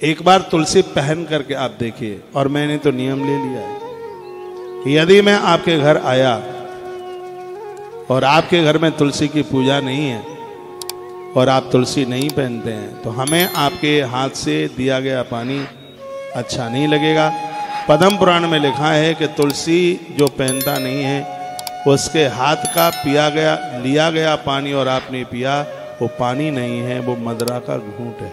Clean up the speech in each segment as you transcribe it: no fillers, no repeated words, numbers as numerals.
एक बार तुलसी पहन करके आप देखिए। और मैंने तो नियम ले लिया है कि यदि मैं आपके घर आया और आपके घर में तुलसी की पूजा नहीं है और आप तुलसी नहीं पहनते हैं तो हमें आपके हाथ से दिया गया पानी अच्छा नहीं लगेगा। पद्म पुराण में लिखा है कि तुलसी जो पहनता नहीं है उसके हाथ का लिया गया पानी और आपने पिया, वो पानी नहीं है, वो मदरा का घूंट है।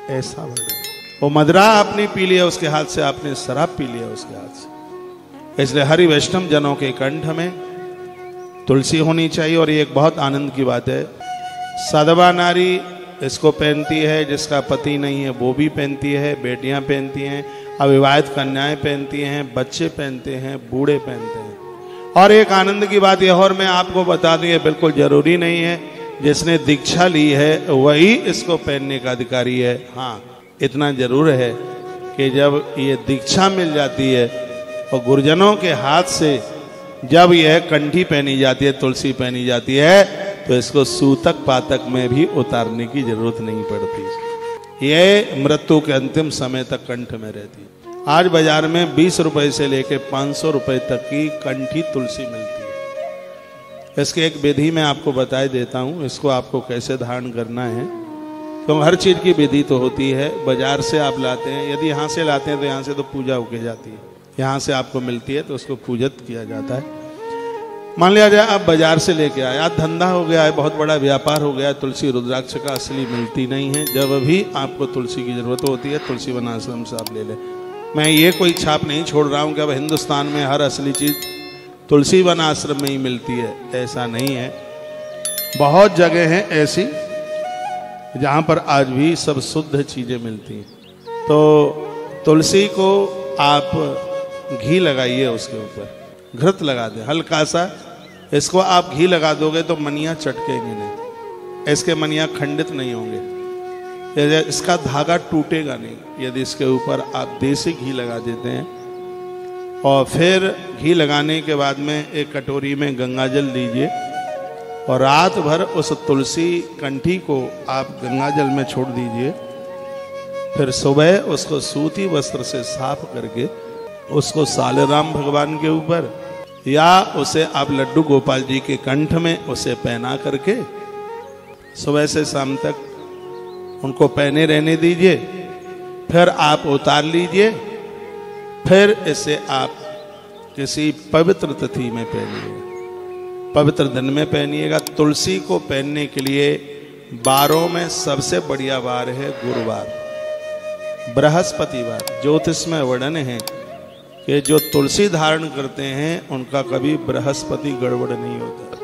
ऐसा वर्णन। वो मदरा आपने पी लिया उसके हाथ से, आपने शराब पी लिया उसके हाथ से। इसलिए हरि वैष्णव जनों के कंठ में तुलसी होनी चाहिए। और ये एक बहुत आनंद की बात है, साधवा नारी इसको पहनती है, जिसका पति नहीं है वो भी पहनती है, बेटियां पहनती हैं, अविवाहित कन्याएं पहनती हैं, बच्चे पहनते हैं, बूढ़े पहनते हैं। और एक आनंद की बात यह, और मैं आपको बता दूं, ये बिल्कुल जरूरी नहीं है जिसने दीक्षा ली है वही इसको पहनने का अधिकारी है। हाँ, इतना जरूर है कि जब ये दीक्षा मिल जाती है और गुरुजनों के हाथ से जब यह कंठी पहनी जाती है, तुलसी पहनी जाती है, तो इसको सूतक पातक में भी उतारने की जरूरत नहीं पड़ती। यह मृत्यु के अंतिम समय तक कंठ में रहती है। आज बाजार में 20 रुपए से लेकर 500 रुपए तक की कंठी तुलसी मिलती है। इसकी एक विधि मैं आपको बता देता हूँ, इसको आपको कैसे धारण करना है। तो हर चीज की विधि तो होती है। बाजार से आप लाते हैं, यदि यहाँ से लाते हैं तो यहाँ से तो पूजा होके जाती है, यहाँ से आपको मिलती है तो उसको पूजित किया जाता है। मान लिया जाए आप बाजार से लेके आए, आज धंधा हो गया है, बहुत बड़ा व्यापार हो गया है, तुलसी रुद्राक्ष का असली मिलती नहीं है। जब भी आपको तुलसी की जरूरत होती है तुलसी वन आश्रम से आप ले लें। मैं ये कोई छाप नहीं छोड़ रहा हूँ कि अब हिंदुस्तान में हर असली चीज तुलसी वन आश्रम में ही मिलती है, ऐसा नहीं है। बहुत जगह हैं ऐसी जहाँ पर आज भी सब शुद्ध चीजें मिलती हैं। तो तुलसी को आप घी लगाइए, उसके ऊपर घृत लगा दें हल्का सा। इसको आप घी लगा दोगे तो मनिया चटकेंगे नहीं, इसके मनिया खंडित नहीं होंगे, इसका धागा टूटेगा नहीं यदि इसके ऊपर आप देसी घी लगा देते हैं। और फिर घी लगाने के बाद में एक कटोरी में गंगाजल लीजिए और रात भर उस तुलसी कंठी को आप गंगाजल में छोड़ दीजिए। फिर सुबह उसको सूती वस्त्र से साफ करके उसको सालेराम भगवान के ऊपर या उसे आप लड्डू गोपाल जी के कंठ में उसे पहना करके सुबह से शाम तक उनको पहने रहने दीजिए। फिर आप उतार लीजिए, फिर इसे आप किसी पवित्र तिथि में पहनिए, पवित्र दिन में पहनिएगा। तुलसी को पहनने के लिए वारों में सबसे बढ़िया वार है गुरुवार, बृहस्पतिवार। ज्योतिष में वर्णन है कि जो तुलसी धारण करते हैं उनका कभी बृहस्पति गड़बड़ नहीं होता,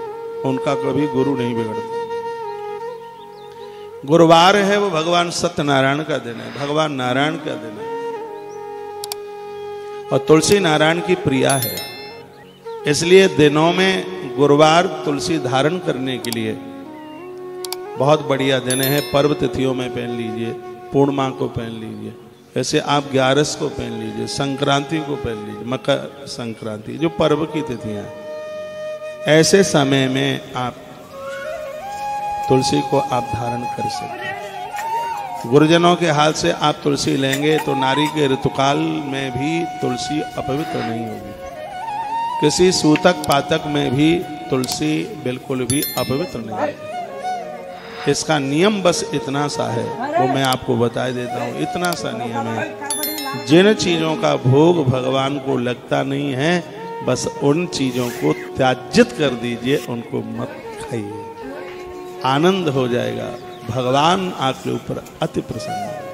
उनका कभी गुरु नहीं बिगड़ता। गुरुवार है वो भगवान सत्यनारायण का दिन है, भगवान नारायण का दिन है। और तुलसी नारायण की प्रिया है, इसलिए दिनों में गुरुवार तुलसी धारण करने के लिए बहुत बढ़िया दिन है। पर्व तिथियों में पहन लीजिए, पूर्णिमा को पहन लीजिए, ऐसे आप 11 को पहन लीजिए, संक्रांति को पहन लीजिए, मकर संक्रांति जो पर्व की तिथियां हैं, ऐसे समय में आप तुलसी को आप धारण कर सकते हैं। गुरुजनों के हाथ से आप तुलसी लेंगे तो नारी के ऋतुकाल में भी तुलसी अपवित्र नहीं होगी, किसी सूतक पातक में भी तुलसी बिल्कुल भी अपवित्र नहीं होगी। इसका नियम बस इतना सा है, वो मैं आपको बता देता हूँ। इतना सा नियम है, जिन चीजों का भोग भगवान को लगता नहीं है बस उन चीजों को त्याजित कर दीजिए, उनको मत खाइए, आनंद हो जाएगा। भगवान आपके ऊपर अति प्रसन्न है।